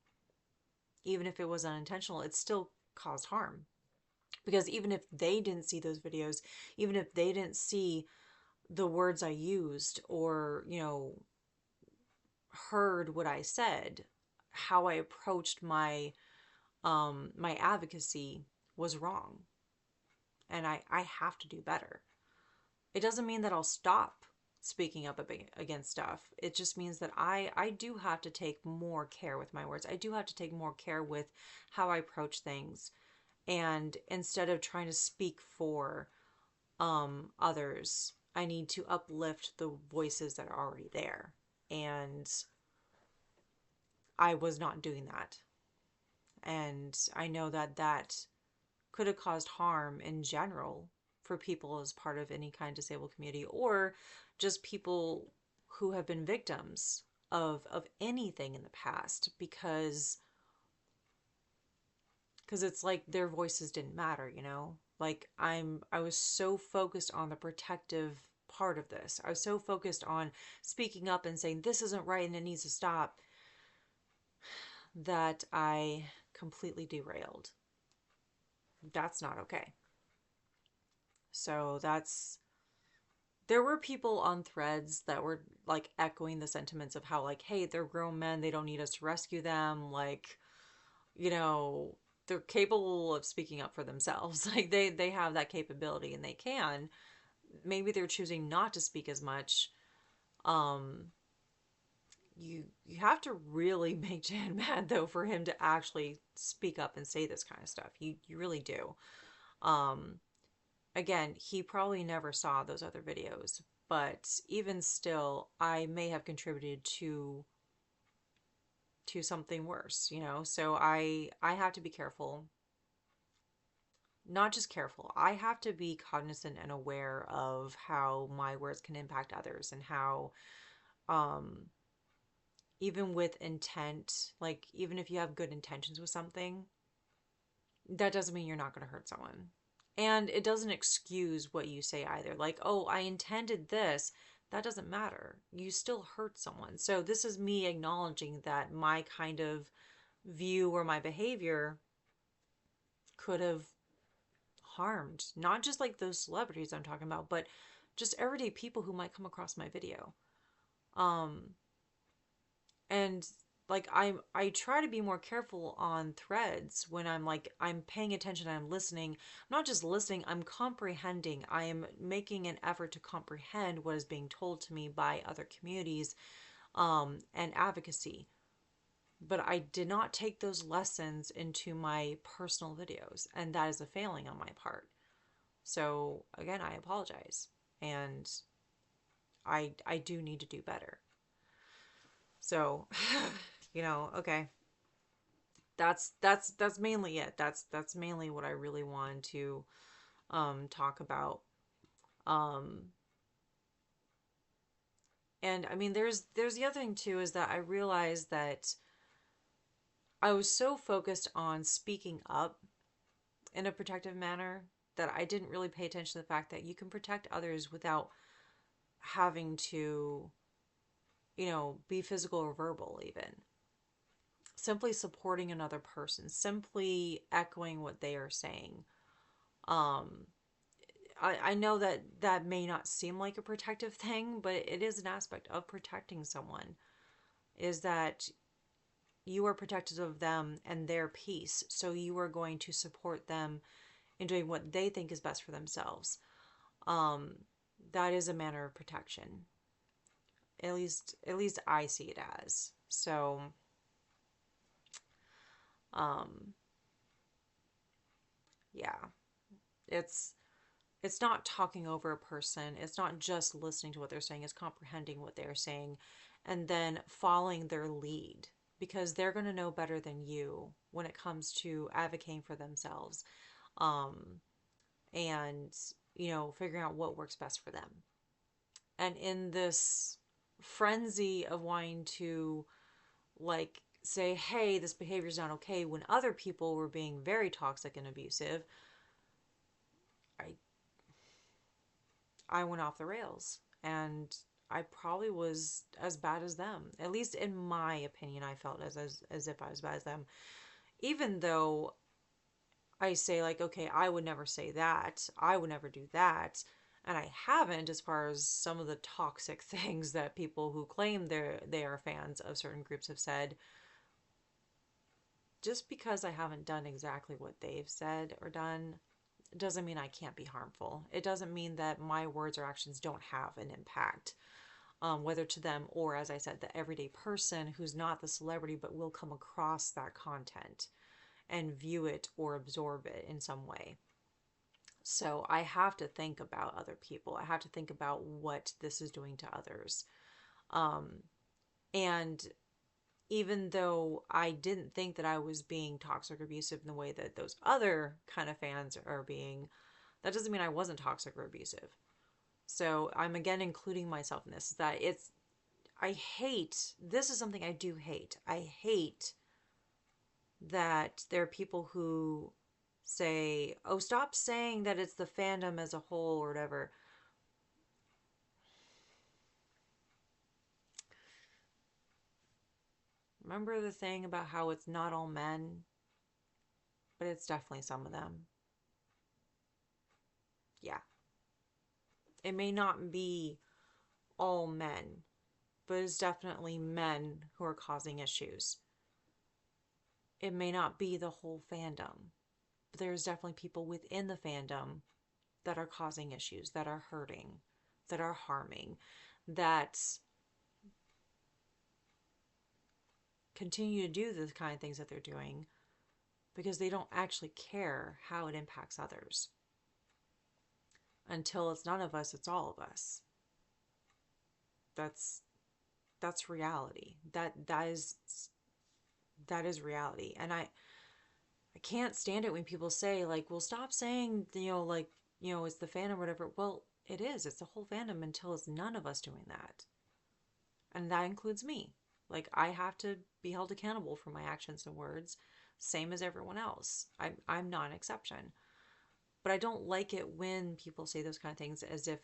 Even if it was unintentional, it still caused harm. Because even if they didn't see those videos, even if they didn't see the words I used or, heard what I said, how I approached my advocacy was wrong. And I have to do better. It doesn't mean that I'll stop speaking up against stuff. It just means that I do have to take more care with my words. I do have to take more care with how I approach things. And instead of trying to speak for others, I need to uplift the voices that are already there. And I was not doing that. And I know that that could have caused harm in general for people as part of any kind of disabled community, or just people who have been victims of anything in the past, because it's like their voices didn't matter, like I was so focused on the protective part of this. I was so focused on speaking up and saying this isn't right and it needs to stop, that I completely derailed. That's not okay. So there were people on threads that were like echoing the sentiments of how, like, hey, they're grown men, they don't need us to rescue them, like, you know they're capable of speaking up for themselves. Like they have that capability and they can. Maybe they're choosing not to speak as much. um you have to really make Jan mad though for him to actually speak up and say this kind of stuff. You really do. um Again, he probably never saw those other videos, but even still, I may have contributed to something worse, So I have to be careful. Not just careful. I have to be cognizant and aware of how my words can impact others, and how um even with intent, like even if you have good intentions with something, that doesn't mean you're not going to hurt someone. And it doesn't excuse what you say either. Like, oh, I intended this. That doesn't matter. You still hurt someone. So this is me acknowledging that my kind of view or my behavior could have harmed not just like those celebrities I'm talking about, but just everyday people who might come across my video. Um, and like I try to be more careful on threads when I'm paying attention, I'm listening. I'm not just listening, I'm comprehending. I am making an effort to comprehend what is being told to me by other communities, and advocacy. But I did not take those lessons into my personal videos, and that is a failing on my part. So again, I apologize, and I do need to do better. So, okay. That's mainly it. That's mainly what I really wanted to talk about. Um and I mean there's the other thing too, is that I realized that I was so focused on speaking up in a protective manner that I didn't really pay attention to the fact that you can protect others without having to, be physical or verbal even. Simply supporting another person, simply echoing what they are saying. Um, I know that that may not seem like a protective thing, but it is an aspect of protecting someone, is that you are protective of them and their peace. So you are going to support them in doing what they think is best for themselves. Um, that is a manner of protection. At least I see it as. So, um, yeah, it's it's not talking over a person. It's not just listening to what they're saying. It's comprehending what they're saying and then following their lead, because they're going to know better than you when it comes to advocating for themselves, um, and, figuring out what works best for them. And in this frenzy of wanting to, like, say, hey, this behavior is not okay, when other people were being very toxic and abusive, I I went off the rails, and I probably was as bad as them. At least in my opinion, I felt as if I was bad as them. Even though I say like, okay, I would never say that. I would never do that. And I haven't, as far as some of the toxic things that people who claim they are fans of certain groups have said. Just because I haven't done exactly what they've said or done doesn't mean I can't be harmful. It doesn't mean that my words or actions don't have an impact, whether to them or, as I said, the everyday person who's not the celebrity but will come across that content and view it or absorb it in some way. So I have to think about other people. I have to think about what this is doing to others. Um, and even though I didn't think that I was being toxic or abusive in the way that those other kind of fans are being, that doesn't mean I wasn't toxic or abusive. So I'm again including myself in this. That it's, I hate, this is something I do hate. I hate that there are people who say, oh, stop saying that it's the fandom as a whole or whatever. Remember the thing about how it's not all men, but it's definitely some of them. Yeah. It may not be all men, but it's definitely men who are causing issues. It may not be the whole fandom, but there's definitely people within the fandom that are causing issues, that are hurting, that are harming, that continue to do the kind of things that they're doing because they don't actually care how it impacts others. Until it's none of us, it's all of us. That's that's reality. That is reality. And I can't stand it when people say like, well, stop saying, like, it's the fandom or whatever. Well, it is. It's the whole fandom until it's none of us doing that. And that includes me. Like, I have to be held accountable for my actions and words, same as everyone else. I'm not an exception. But I don't like it when people say those kind of things as if,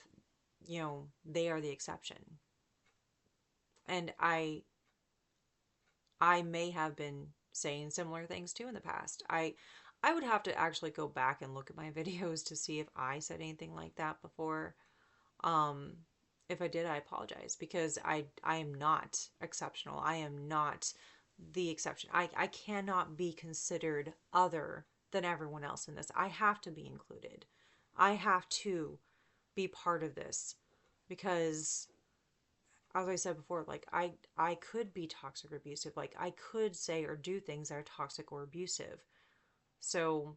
they are the exception. And I may have been saying similar things too in the past. I would have to actually go back and look at my videos to see if I said anything like that before. Um, if I did, I apologize because I am not exceptional. I am not the exception. I cannot be considered other than everyone else in this. I have to be included. I have to be part of this because, as I said before, like I could be toxic or abusive. Like I could say or do things that are toxic or abusive. So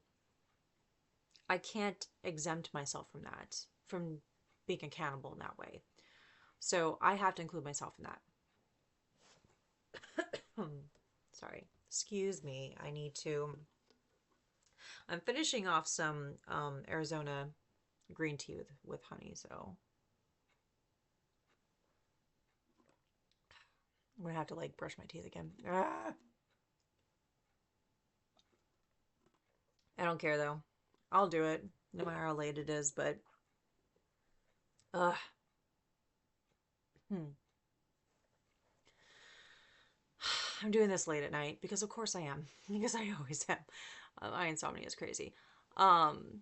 I can't exempt myself from that, from being accountable in that way. So I have to include myself in that. Sorry. Excuse me. I need to. I'm finishing off some Arizona green tea with honey, so I'm gonna have to like brush my teeth again. Ah! I don't care though. I'll do it, no matter how late it is. But uh, hmm. I'm doing this late at night because, of course, I am. Because I always am. My insomnia is crazy. Um,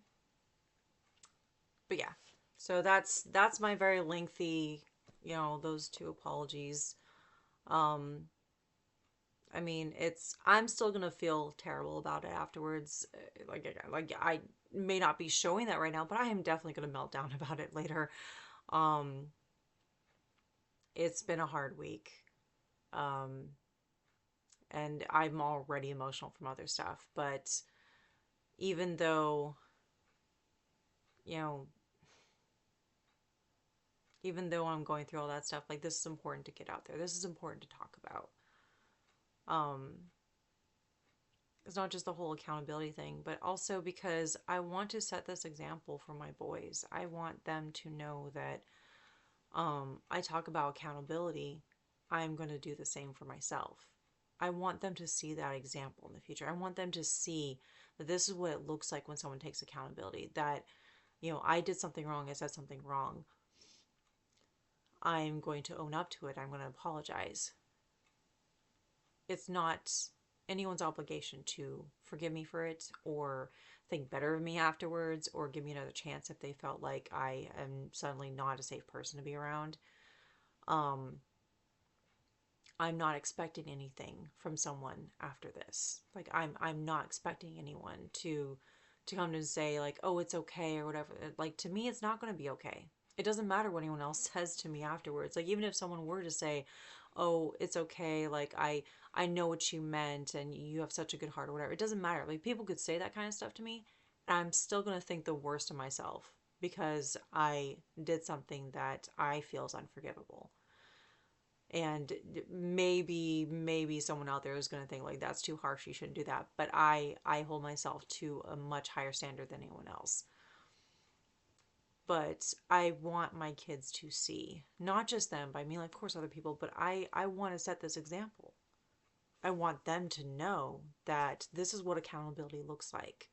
but yeah, so that's my very lengthy, those two apologies. Um, I mean, I'm still gonna feel terrible about it afterwards. Like I may not be showing that right now, but I am definitely gonna melt down about it later. Um, it's been a hard week. Um, and I'm already emotional from other stuff, but even though, you know, even though I'm going through all that stuff, like this is important to get out there. This is important to talk about. Um, it's not just the whole accountability thing, but also because I want to set this example for my boys. I want them to know that I talk about accountability. I'm going to do the same for myself. I want them to see that example in the future. I want them to see that this is what it looks like when someone takes accountability. That, I did something wrong. I said something wrong. I'm going to own up to it. I'm going to apologize. It's not anyone's obligation to forgive me for it or think better of me afterwards or give me another chance if they felt like I am suddenly not a safe person to be around. Um, I'm not expecting anything from someone after this. Like I'm not expecting anyone to come and say like, "Oh, it's okay" or whatever. Like to me it's not going to be okay. It doesn't matter what anyone else says to me afterwards. Like even if someone were to say, "Oh, it's okay. Like I know what you meant and you have such a good heart" or whatever. It doesn't matter. Like people could say that kind of stuff to me, and I'm still going to think the worst of myself because I did something that I feel is unforgivable. And maybe someone out there is going to think like that's too harsh, you shouldn't do that, but I hold myself to a much higher standard than anyone else. But I want my kids to see, not just them, but I mean, of course other people, but I want to set this example. I want them to know that this is what accountability looks like,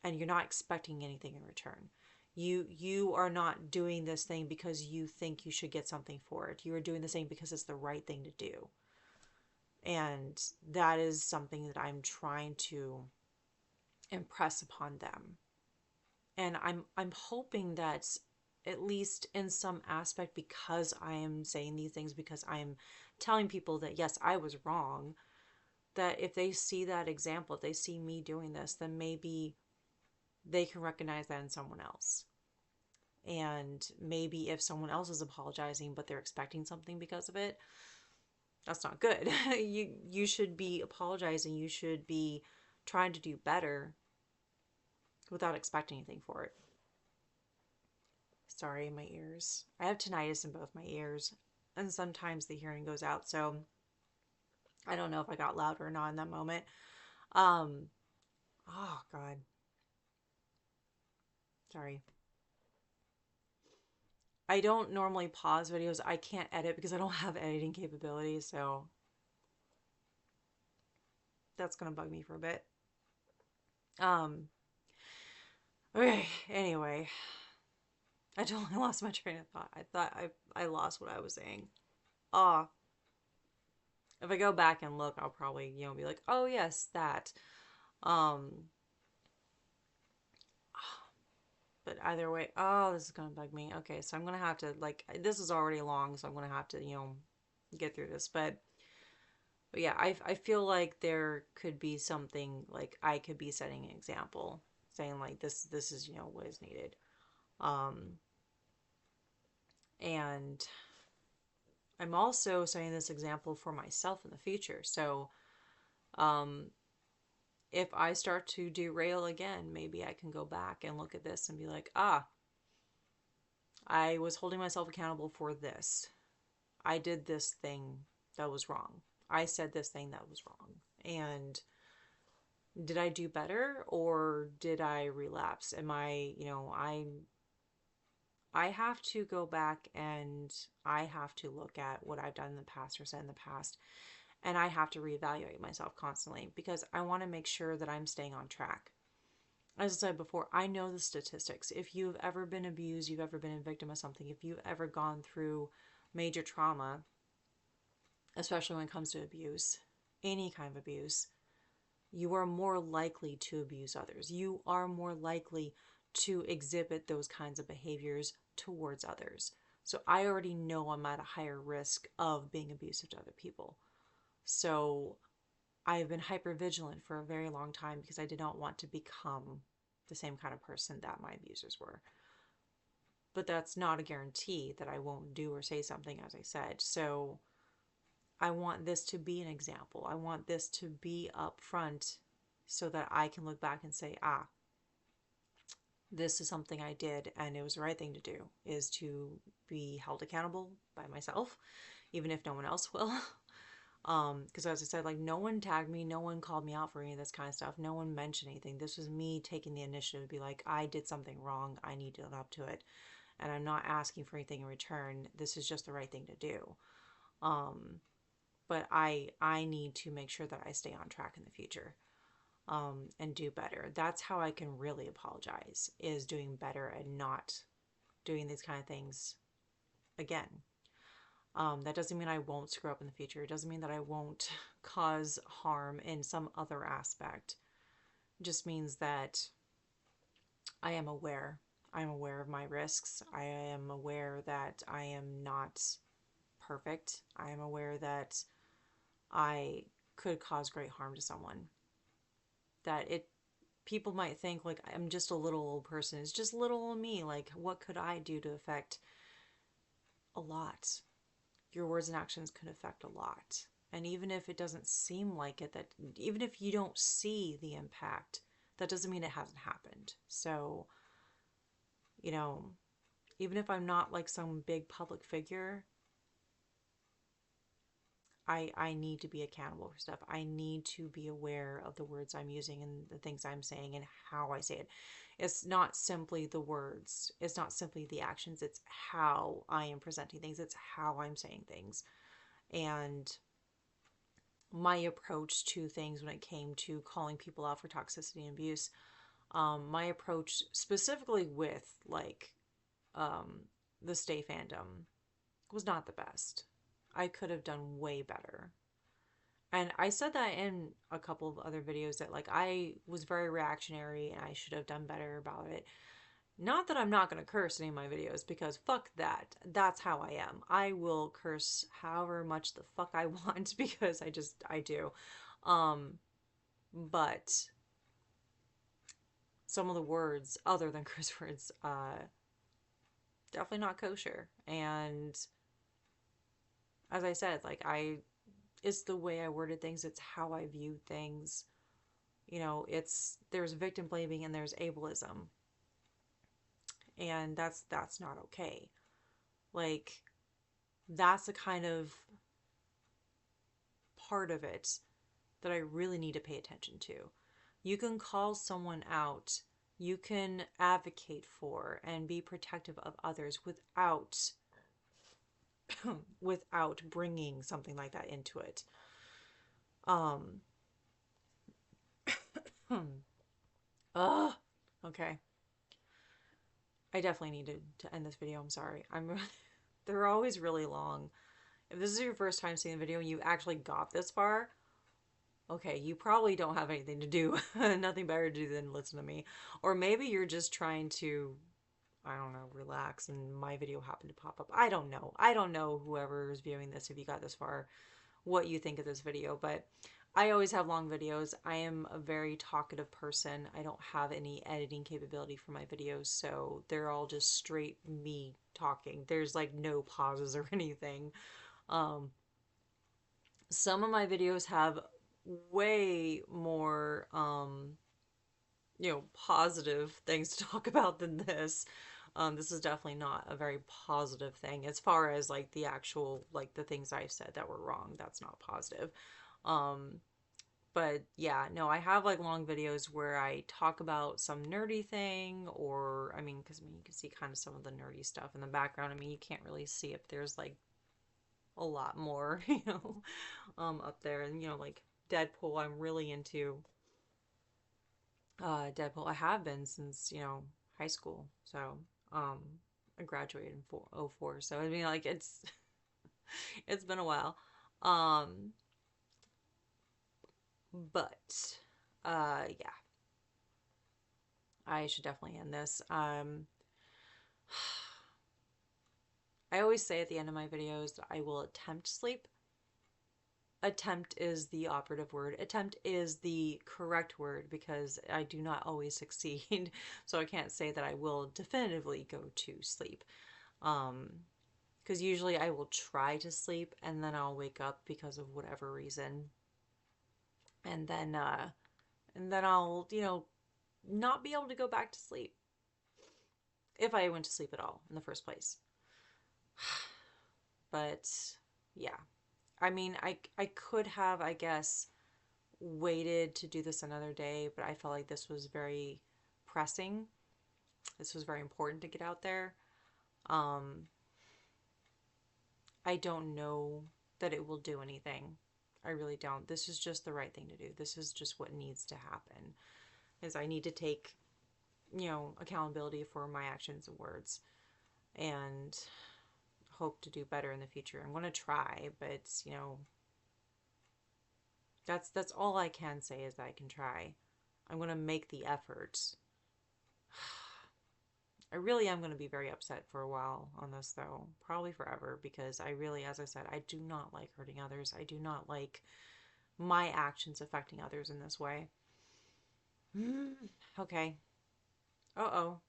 and you're not expecting anything in return. You are not doing this thing because you think you should get something for it. You are doing this thing because it's the right thing to do. And that is something that I'm trying to impress upon them. And I'm hoping that at least in some aspect, because I am saying these things, because I'm telling people that yes, I was wrong, that if they see that example, if they see me doing this, then maybe they can recognize that in someone else. And maybe if someone else is apologizing but they're expecting something because of it, that's not good. You should be apologizing. You should be trying to do better without expecting anything for it. Sorry, my ears. I have tinnitus in both my ears, and sometimes the hearing goes out, so I don't know if I got louder or not in that moment. Um, oh God. Sorry. I don't normally pause videos. I can't edit because I don't have editing capabilities, so that's gonna bug me for a bit. Um, okay, anyway, I totally lost my train of thought. I thought I lost what I was saying. Ah, if I go back and look, I'll probably, be like, oh yes, that. Um, but either way, oh, this is gonna bug me. Okay, so I'm gonna have to like, this is already long, so I'm gonna have to, get through this. But yeah, I feel like there could be something like I could be setting an example, saying like this is what is needed. Um, and I'm also setting this example for myself in the future. So, um, if I start to derail again, maybe I can go back and look at this and be like, ah, I was holding myself accountable for this. I did this thing that was wrong. I said this thing that was wrong. And did I do better or did I relapse? Am I, I have to go back and I have to look at what I've done in the past or said in the past, and I have to reevaluate myself constantly because I want to make sure that I'm staying on track. As I said before, I know the statistics. If you've ever been abused, you've ever been a victim of something, if you've ever gone through major trauma, especially when it comes to abuse, any kind of abuse, you are more likely to abuse others. You are more likely to exhibit those kinds of behaviors towards others. So I already know I'm at a higher risk of being abusive to other people. So I've been hyper vigilant for a very long time because I did not want to become the same kind of person that my abusers were. But that's not a guarantee that I won't do or say something, as I said. So I want this to be an example. I want this to be up front so that I can look back and say, ah, this is something I did and it was the right thing to do, is to be held accountable by myself, even if no one else will. Because as I said, like no one tagged me, no one called me out for any of this kind of stuff, no one mentioned anything. This was me taking the initiative to be like, I did something wrong, I need to live up to it, and I'm not asking for anything in return. This is just the right thing to do. Um, but I need to make sure that I stay on track in the future, and do better. That's how I can really apologize, is doing better and not doing these kind of things again. That doesn't mean I won't screw up in the future. It doesn't mean that I won't cause harm in some other aspect. It just means that I am aware. I'm aware of my risks. I am aware that I am not perfect. I am aware that I could cause great harm to someone. That it people might think like I'm just a little old person. It's just little old me. Like what could I do to affect a lot? Your words and actions can affect a lot. And even if it doesn't seem like it, that even if you don't see the impact, that doesn't mean it hasn't happened. So, you know, even if I'm not like some big public figure, I need to be accountable for stuff. I need to be aware of the words I'm using and the things I'm saying and how I say it. It's not simply the words, it's not simply the actions, it's how I am presenting things, it's how I'm saying things. And my approach to things when it came to calling people out for toxicity and abuse, my approach specifically with like um, the stay fandom was not the best. I could have done way better. And I said that in a couple of other videos that like I was very reactionary and I should have done better about it. Not that I'm not going to curse in any of my videos, because fuck that. That's how I am. I will curse however much the fuck I want because I do. Um, but some of the words, other than curse words, definitely not kosher. And as I said, like it's the way I worded things, it's how I viewed things. You know, there's victim blaming and there's ableism. And that's not okay. Like, that's the kind of part of it that I really need to pay attention to. You can call someone out, you can advocate for and be protective of others without without bringing something like that into it. Um okay. I definitely need to end this video. I'm sorry. They're always really long. If this is your first time seeing the video and you actually got this far, okay, you probably don't have anything to do, nothing better to do than listen to me. Or maybe you're just trying to, I don't know, relax and my video happened to pop up. I don't know. I don't know whoever is viewing this, if you got this far, what you think of this video, but I always have long videos. I am a very talkative person. I don't have any editing capability for my videos, so they're all just straight me talking. There's like no pauses or anything. Um, some of my videos have way more positive things to talk about than this. This is definitely not a very positive thing as far as like the actual, like the things I've said that were wrong. That's not positive. Um, but yeah, no, I have like long videos where I talk about some nerdy thing, or I mean, because I mean, you can see kind of some of the nerdy stuff in the background. I mean, you can't really see if there's like a lot more, up there, and like Deadpool. I'm really into Deadpool. I have been since, high school. So, um, I graduated in 04. So, I mean, like, it's been a while. Um, but, yeah, I should definitely end this. I always say at the end of my videos that I will attempt sleep. Attempt is the operative word. Attempt is the correct word because I do not always succeed. So I can't say that I will definitively go to sleep. Because usually I will try to sleep and then I'll wake up because of whatever reason. And then I'll, not be able to go back to sleep if I went to sleep at all in the first place. But yeah. I mean, I could have, I guess, waited to do this another day, but I felt like this was very pressing. This was very important to get out there. I don't know that it will do anything. I really don't. This is just the right thing to do. This is just what needs to happen. Is I need to take, accountability for my actions and words and hope to do better in the future. I'm going to try, but that's all I can say is that I can try. I'm going to make the effort. I really am going to be very upset for a while on this, though. Probably forever, because I really, as I said, I do not like hurting others. I do not like my actions affecting others in this way. Okay. Uh-oh.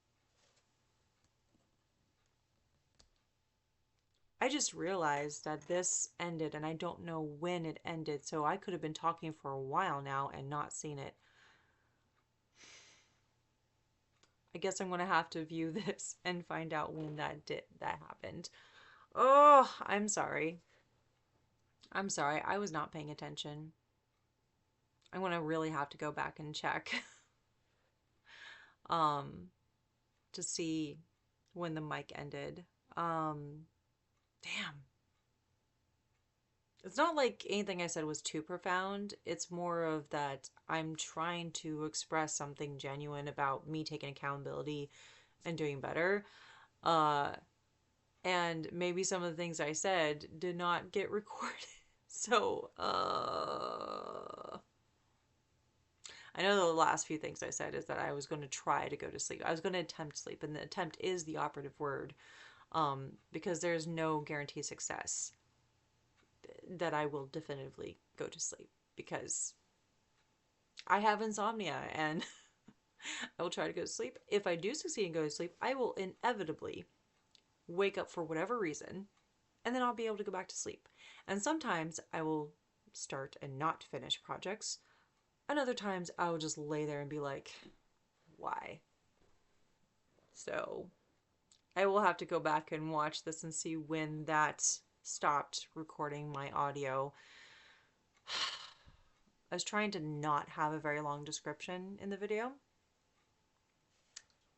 I just realized that this ended and I don't know when it ended, so I could have been talking for a while now and not seen it. I guess I'm going to have to view this and find out when that happened. Oh, I'm sorry. I'm sorry. I was not paying attention. I'm going to really have to go back and check um to see when the mic ended. Damn. It's not like anything I said was too profound. It's more of that I'm trying to express something genuine about me taking accountability and doing better. Uh, and maybe some of the things I said did not get recorded. So, I know the last few things I said is that I was going to try to go to sleep. I was going to attempt sleep, and the attempt is the operative word, because there's no guarantee success that I will definitively go to sleep because I have insomnia and I will try to go to sleep. If I do succeed in going to sleep, I will inevitably wake up for whatever reason and then I'll be able to go back to sleep. And sometimes I will start and not finish projects. And other times I will just lay there and be like, why? So I will have to go back and watch this and see when that stopped recording my audio. I was trying to not have a very long description in the video.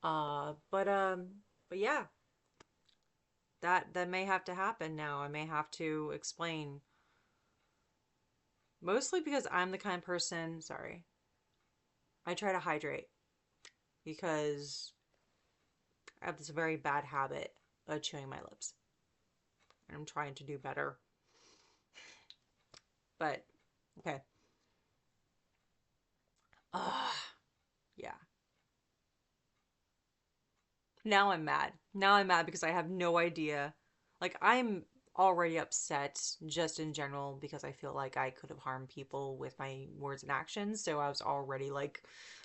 But yeah, that may have to happen now. I may have to explain. Mostly because I'm the kind of person, sorry, I try to hydrate because I have this very bad habit of chewing my lips. And I'm trying to do better. But, okay. Yeah. Now I'm mad. Now I'm mad because I have no idea. Like, I'm already upset just in general because I feel like I could have harmed people with my words and actions. So I was already like,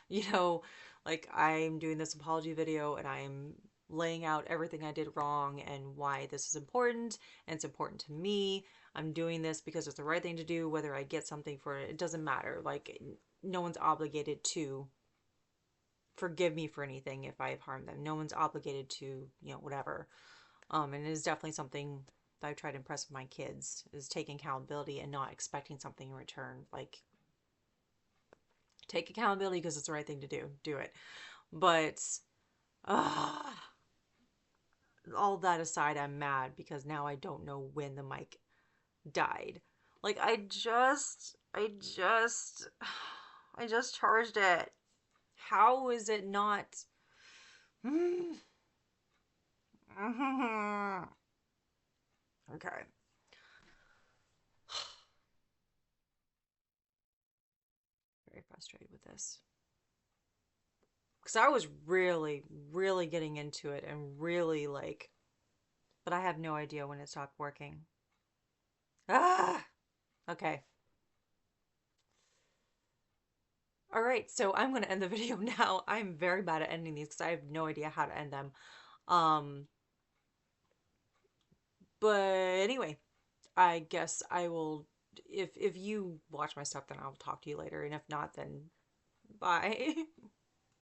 you know, like I'm doing this apology video and I'm laying out everything I did wrong and why this is important and it's important to me. I'm doing this because it's the right thing to do, whether I get something for it, it doesn't matter. Like, no one's obligated to forgive me for anything if I've harmed them. No one's obligated to, whatever. And it is definitely something that I try to impress with my kids is taking accountability and not expecting something in return. Like, take accountability because it's the right thing to do. Do it. But uh, all that aside, I'm mad because now I don't know when the mic died. Like, I just charged it. How is it not? Okay. Very frustrated with this. Because I was really, really getting into it and really like, but I have no idea when it stopped working. Ah! Okay. All right, so I'm going to end the video now. I'm very bad at ending these because I have no idea how to end them. Um, but anyway, I guess I will, if you watch my stuff, then I'll talk to you later. And if not, then bye.